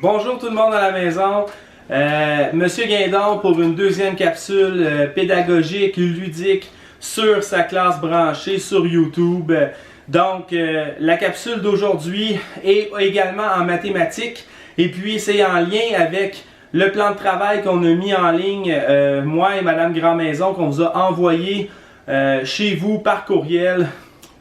Bonjour tout le monde à la maison. Monsieur Guindon pour une deuxième capsule pédagogique, ludique sur sa classe branchée sur YouTube. Donc, la capsule d'aujourd'hui est également en mathématiques et puis c'est en lien avec le plan de travail qu'on a mis en ligne, moi et Madame Grandmaison, qu'on vous a envoyé chez vous par courriel.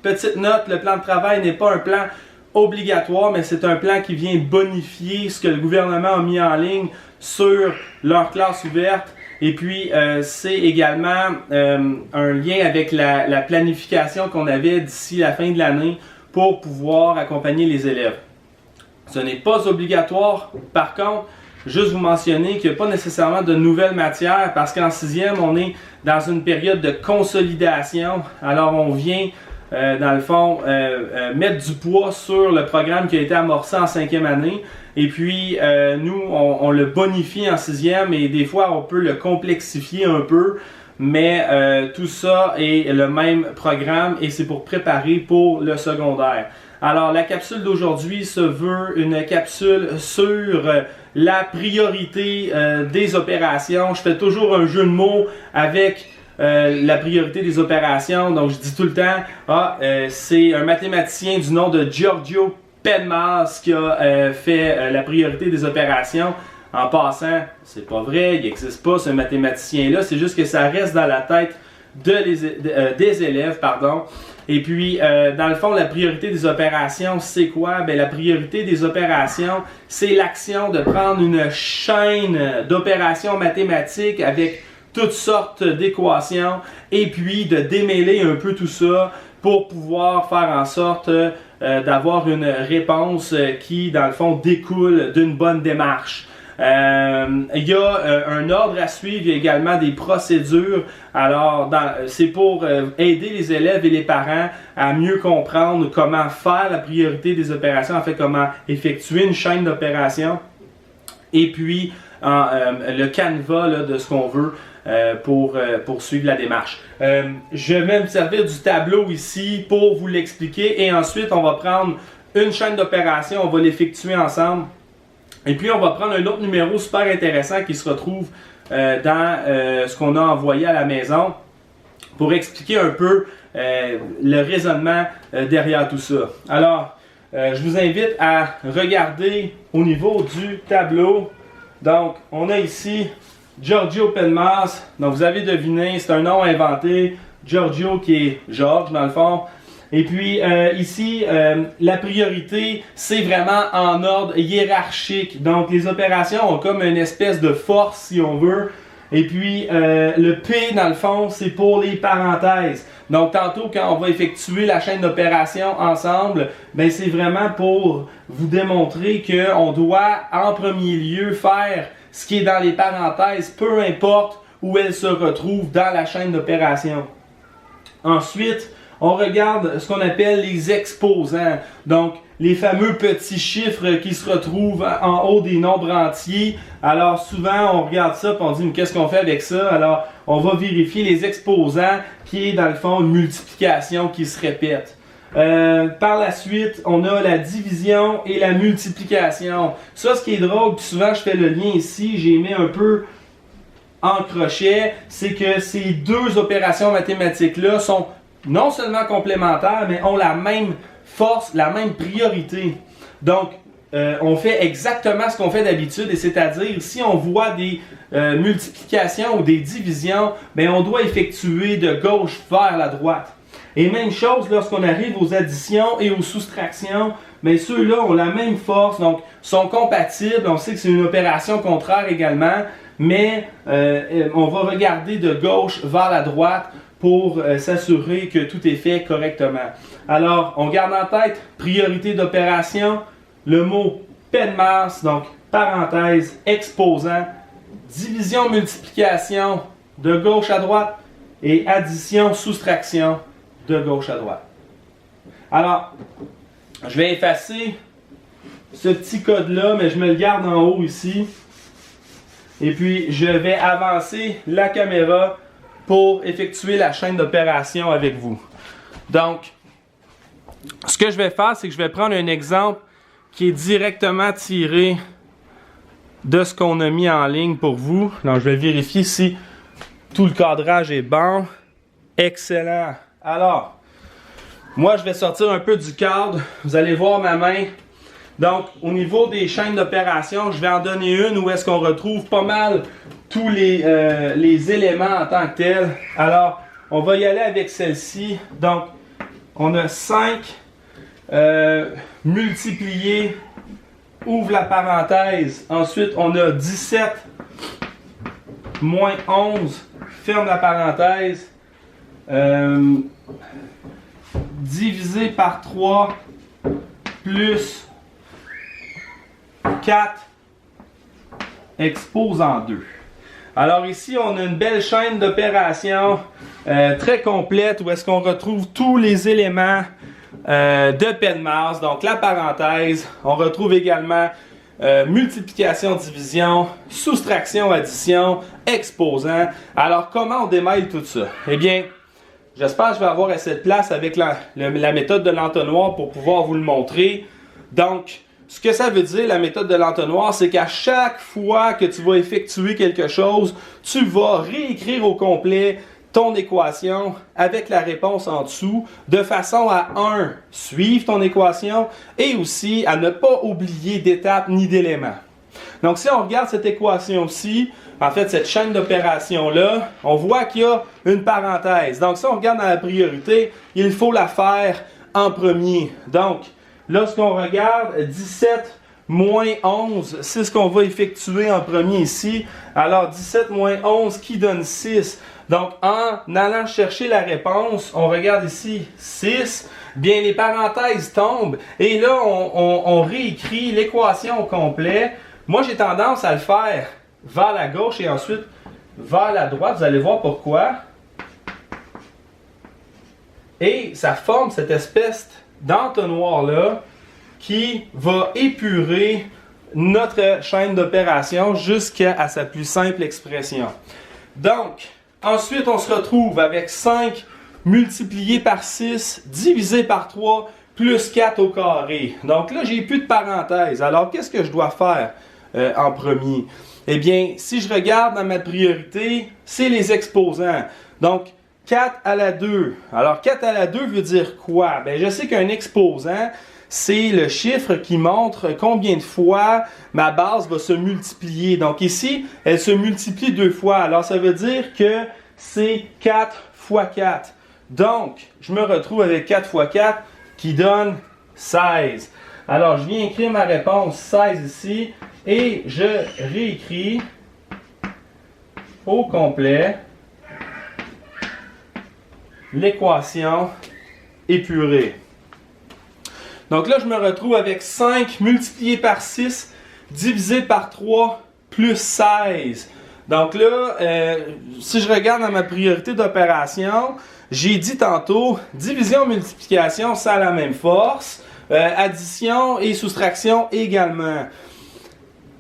Petite note, le plan de travail n'est pas un plan obligatoire, mais c'est un plan qui vient bonifier ce que le gouvernement a mis en ligne sur leur classe ouverte. Et puis, c'est également un lien avec la planification qu'on avait d'ici la fin de l'année pour pouvoir accompagner les élèves. Ce n'est pas obligatoire. Par contre, juste vous mentionner qu'il n'y a pas nécessairement de nouvelles matières parce qu'en sixième, on est dans une période de consolidation. Alors, on vient dans le fond, mettre du poids sur le programme qui a été amorcé en cinquième année. Et puis, nous, on le bonifie en sixième et des fois, on peut le complexifier un peu. Mais tout ça est le même programme et c'est pour préparer pour le secondaire. Alors, la capsule d'aujourd'hui se veut une capsule sur la priorité des opérations. Je fais toujours un jeu de mots avec la priorité des opérations. Donc, je dis tout le temps, c'est un mathématicien du nom de Giorgio Penmas qui a fait la priorité des opérations. En passant, c'est pas vrai, il n'existe pas ce mathématicien-là, c'est juste que ça reste dans la tête des élèves, pardon. Et puis, dans le fond, la priorité des opérations, c'est quoi? Bien, la priorité des opérations, c'est l'action de prendre une chaîne d'opérations mathématiques avec toutes sortes d'équations et puis de démêler un peu tout ça pour pouvoir faire en sorte d'avoir une réponse qui, dans le fond, découle d'une bonne démarche. Il y a un ordre à suivre, il y a également des procédures. Alors, c'est pour aider les élèves et les parents à mieux comprendre comment faire la priorité des opérations, en fait, comment effectuer une chaîne d'opérations. Et puis, le canevas là, de ce qu'on veut pour suivre la démarche. Je vais me servir du tableau ici pour vous l'expliquer et ensuite on va prendre une chaîne d'opération, on va l'effectuer ensemble et puis on va prendre un autre numéro super intéressant qui se retrouve dans ce qu'on a envoyé à la maison pour expliquer un peu le raisonnement derrière tout ça. Alors, je vous invite à regarder au niveau du tableau. Donc, on a ici Giorgio Penmas. Donc, vous avez deviné, c'est un nom inventé. Giorgio qui est Georges, dans le fond. Et puis, ici, la priorité, c'est vraiment en ordre hiérarchique. Donc, les opérations ont comme une espèce de force, si on veut. Et puis, le P, dans le fond, c'est pour les parenthèses. Donc, tantôt, quand on va effectuer la chaîne d'opérations ensemble, ben, c'est vraiment pour vous démontrer qu'on doit, en premier lieu, faire ce qui est dans les parenthèses, peu importe où elles se retrouvent dans la chaîne d'opérations. Ensuite, on regarde ce qu'on appelle les exposants. Donc, les fameux petits chiffres qui se retrouvent en haut des nombres entiers. Alors, souvent, on regarde ça et on dit, mais qu'est-ce qu'on fait avec ça? Alors, on va vérifier les exposants qui est, dans le fond, une multiplication qui se répète. Par la suite, on a la division et la multiplication. Ça, ce qui est drôle, puis souvent, je fais le lien ici, j'ai mis un peu en crochet, c'est que ces deux opérations mathématiques-là sont non seulement complémentaires, mais ont la même force, la même priorité. Donc, on fait exactement ce qu'on fait d'habitude, et c'est-à-dire, si on voit des multiplications ou des divisions, bien, on doit effectuer de gauche vers la droite. Et même chose lorsqu'on arrive aux additions et aux soustractions, bien, ceux-là ont la même force, donc sont compatibles. On sait que c'est une opération contraire également, mais on va regarder de gauche vers la droite pour s'assurer que tout est fait correctement. Alors, on garde en tête priorité d'opération, le mot Penmas, donc parenthèse, exposant, division, multiplication de gauche à droite et addition, soustraction de gauche à droite. Alors, je vais effacer ce petit code-là, mais je me le garde en haut ici. Et puis, je vais avancer la caméra pour effectuer la chaîne d'opération avec vous. Donc, ce que je vais faire, c'est que je vais prendre un exemple qui est directement tiré de ce qu'on a mis en ligne pour vous. Donc, je vais vérifier si tout le cadrage est bon. Excellent. Alors, moi, je vais sortir un peu du cadre. Vous allez voir ma main. Donc, au niveau des chaînes d'opération, je vais en donner une où est-ce qu'on retrouve pas mal tous les éléments en tant que tels. Alors, on va y aller avec celle-ci. Donc, on a 5 multipliés, ouvre la parenthèse. Ensuite, on a 17 moins 11, ferme la parenthèse. Divisé par 3 plus 4 expose en 2. Alors ici, on a une belle chaîne d'opérations très complète où est-ce qu'on retrouve tous les éléments de PEDMAS. Donc la parenthèse, on retrouve également multiplication, division, soustraction, addition, exposant. Alors comment on démêle tout ça? Eh bien, j'espère que je vais avoir assez de place avec la méthode de l'entonnoir pour pouvoir vous le montrer. Donc, ce que ça veut dire, la méthode de l'entonnoir, c'est qu'à chaque fois que tu vas effectuer quelque chose, tu vas réécrire au complet ton équation avec la réponse en dessous, de façon à, suivre ton équation et aussi à ne pas oublier d'étapes ni d'éléments. Donc, si on regarde cette équation-ci, en fait, cette chaîne d'opération-là, on voit qu'il y a une parenthèse. Donc, si on regarde dans la priorité, il faut la faire en premier. Donc, lorsqu'on regarde 17 moins 11, c'est ce qu'on va effectuer en premier ici. Alors, 17 moins 11 qui donne 6. Donc, en allant chercher la réponse, on regarde ici 6. Bien, les parenthèses tombent. Et là, on réécrit l'équation au complet. Moi, j'ai tendance à le faire vers la gauche et ensuite vers la droite. Vous allez voir pourquoi. Et ça forme cette espèce d'entonnoir-là qui va épurer notre chaîne d'opération jusqu'à sa plus simple expression. Donc, ensuite, on se retrouve avec 5 multiplié par 6 divisé par 3 plus 4 au carré. Donc là, j'ai plus de parenthèses. Alors, qu'est-ce que je dois faire en premier? Eh bien, si je regarde dans ma priorité, c'est les exposants. Donc, 4 à la 2. Alors, 4 à la 2 veut dire quoi? Bien, je sais qu'un exposant, c'est le chiffre qui montre combien de fois ma base va se multiplier. Donc ici, elle se multiplie 2 fois. Alors, ça veut dire que c'est 4 fois 4. Donc, je me retrouve avec 4 fois 4 qui donne 16. Alors, je viens écrire ma réponse 16 ici et je réécris au complet l'équation épurée. Donc là, je me retrouve avec 5 multiplié par 6 divisé par 3 plus 16. Donc là, si je regarde dans ma priorité d'opération, j'ai dit tantôt, division, multiplication, ça a la même force. Addition et soustraction également.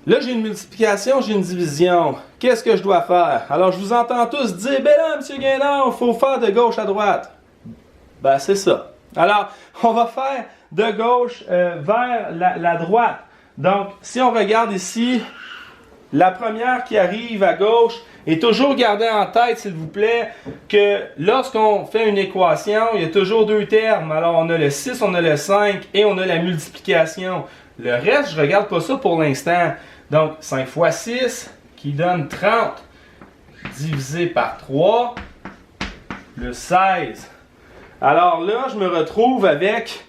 Là, j'ai une multiplication, j'ai une division. Qu'est-ce que je dois faire? Alors, je vous entends tous dire, ben là, M. Guindon, il faut faire de gauche à droite. Ben, c'est ça. Alors, on va faire de gauche vers la droite. Donc, si on regarde ici, la première qui arrive à gauche, et toujours garder en tête, s'il vous plaît, que lorsqu'on fait une équation, il y a toujours 2 termes. Alors, on a le 6, on a le 5 et on a la multiplication. Le reste, je ne regarde pas ça pour l'instant. Donc, 5 fois 6, qui donne 30, divisé par 3, plus 16. Alors là, je me retrouve avec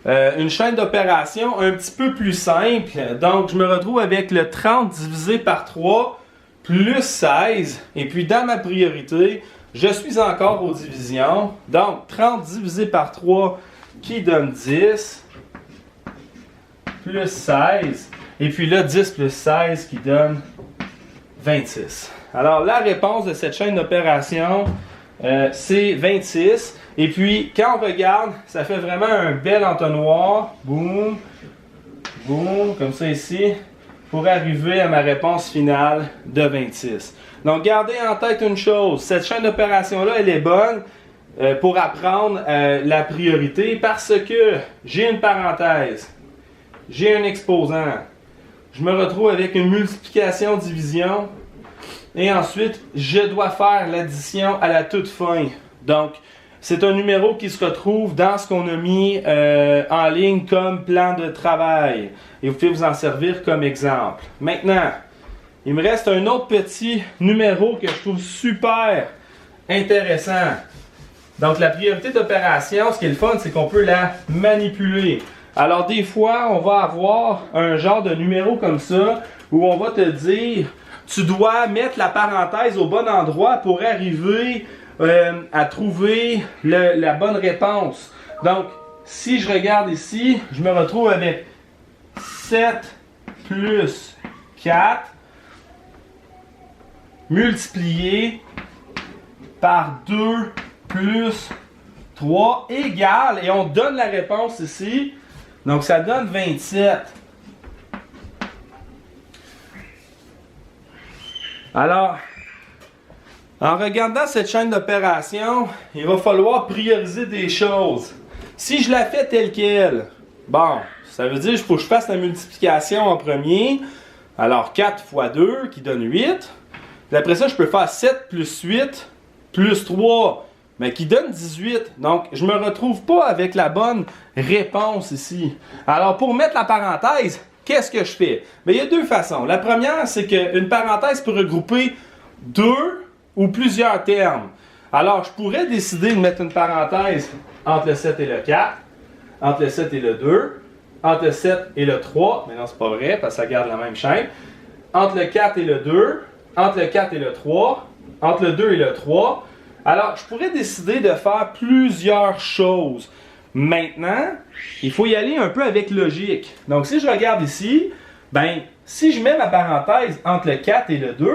une chaîne d'opération un petit peu plus simple. Donc, je me retrouve avec le 30 divisé par 3, plus 16. Et puis, dans ma priorité, je suis encore aux divisions. Donc, 30 divisé par 3 qui donne 10, plus 16. Et puis là, 10 plus 16 qui donne 26. Alors, la réponse de cette chaîne d'opération, c'est 26. Et puis, quand on regarde, ça fait vraiment un bel entonnoir. Boum, boum, comme ça ici, pour arriver à ma réponse finale de 26. Donc, gardez en tête une chose. Cette chaîne d'opération-là, elle est bonne pour apprendre la priorité parce que j'ai une parenthèse, j'ai un exposant, je me retrouve avec une multiplication-division. Et ensuite, je dois faire l'addition à la toute fin. Donc, c'est un numéro qui se retrouve dans ce qu'on a mis en ligne comme plan de travail. Et vous pouvez vous en servir comme exemple. Maintenant, il me reste un autre petit numéro que je trouve super intéressant. Donc, la priorité d'opération, ce qui est le fun, c'est qu'on peut la manipuler. Alors, des fois, on va avoir un genre de numéro comme ça où on va te dire, tu dois mettre la parenthèse au bon endroit pour arriver à trouver la bonne réponse. Donc, si je regarde ici, je me retrouve avec 7 plus 4 multiplié par 2 plus 3 égale, et on donne la réponse ici, donc ça donne 27. Alors, en regardant cette chaîne d'opération, il va falloir prioriser des choses. Si je la fais telle qu'elle, bon, ça veut dire qu'il faut que je fasse la multiplication en premier. Alors, 4 fois 2 qui donne 8. Puis après ça, je peux faire 7 plus 8 plus 3, mais qui donne 18. Donc, je ne me retrouve pas avec la bonne réponse ici. Alors, pour mettre la parenthèse, qu'est-ce que je fais? Bien, il y a deux façons. La première, c'est qu'une parenthèse peut regrouper deux ou plusieurs termes. Alors, je pourrais décider de mettre une parenthèse entre le 7 et le 4, entre le 7 et le 2, entre le 7 et le 3, mais non, c'est pas vrai, parce que ça garde la même chaîne, entre le 4 et le 2, entre le 4 et le 3, entre le 2 et le 3. Alors, je pourrais décider de faire plusieurs choses. Maintenant, il faut y aller un peu avec logique. Donc, si je regarde ici, ben, si je mets ma parenthèse entre le 4 et le 2,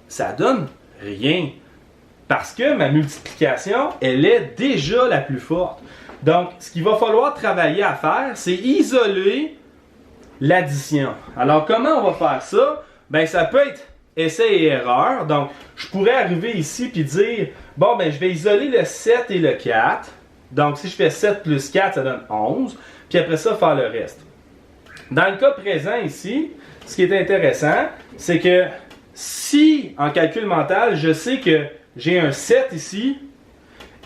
ça donne rien. Parce que ma multiplication, elle est déjà la plus forte. Donc, ce qu'il va falloir travailler à faire, c'est isoler l'addition. Alors, comment on va faire ça? Ben, ça peut être essai et erreur. Donc, je pourrais arriver ici et dire, bon, ben, je vais isoler le 7 et le 4. Donc, si je fais 7 plus 4, ça donne 11. Puis après ça, faire le reste. Dans le cas présent ici, ce qui est intéressant, c'est que si, en calcul mental, je sais que j'ai un 7 ici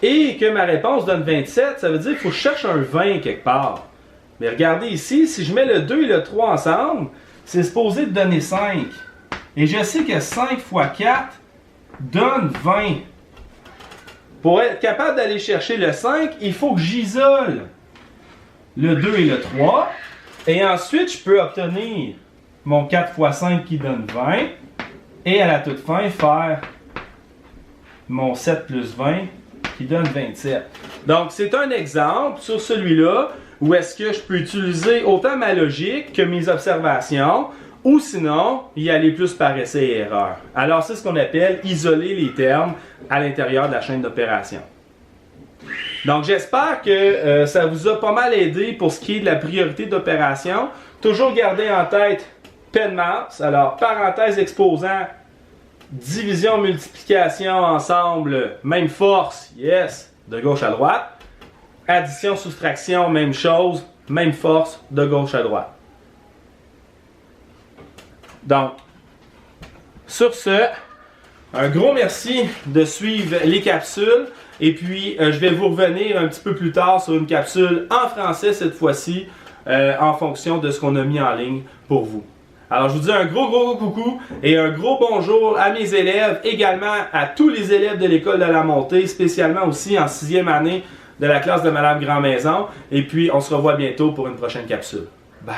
et que ma réponse donne 27, ça veut dire qu'il faut que je cherche un 20 quelque part. Mais regardez ici, si je mets le 2 et le 3 ensemble, c'est supposé donner 5. Et je sais que 5 fois 4 donne 20. Pour être capable d'aller chercher le 5, il faut que j'isole le 2 et le 3. Et ensuite, je peux obtenir mon 4 fois 5 qui donne 20. Et à la toute fin, faire mon 7 plus 20 qui donne 27. Donc, c'est un exemple sur celui-là où est-ce que je peux utiliser autant ma logique que mes observations, ou sinon, y aller plus par essai et erreur. Alors, c'est ce qu'on appelle isoler les termes à l'intérieur de la chaîne d'opération. Donc, j'espère que ça vous a pas mal aidé pour ce qui est de la priorité d'opération. Toujours garder en tête PEDMAS, alors parenthèse exposant, division, multiplication ensemble, même force, yes, de gauche à droite. Addition, soustraction, même chose, même force, de gauche à droite. Donc, sur ce, un gros merci de suivre les capsules. Et puis, je vais vous revenir un petit peu plus tard sur une capsule en français cette fois-ci, en fonction de ce qu'on a mis en ligne pour vous. Alors, je vous dis un gros coucou et un gros bonjour à mes élèves, également à tous les élèves de l'école de la montée, spécialement aussi en 6e année de la classe de Madame Grandmaison. Et puis, on se revoit bientôt pour une prochaine capsule. Bye!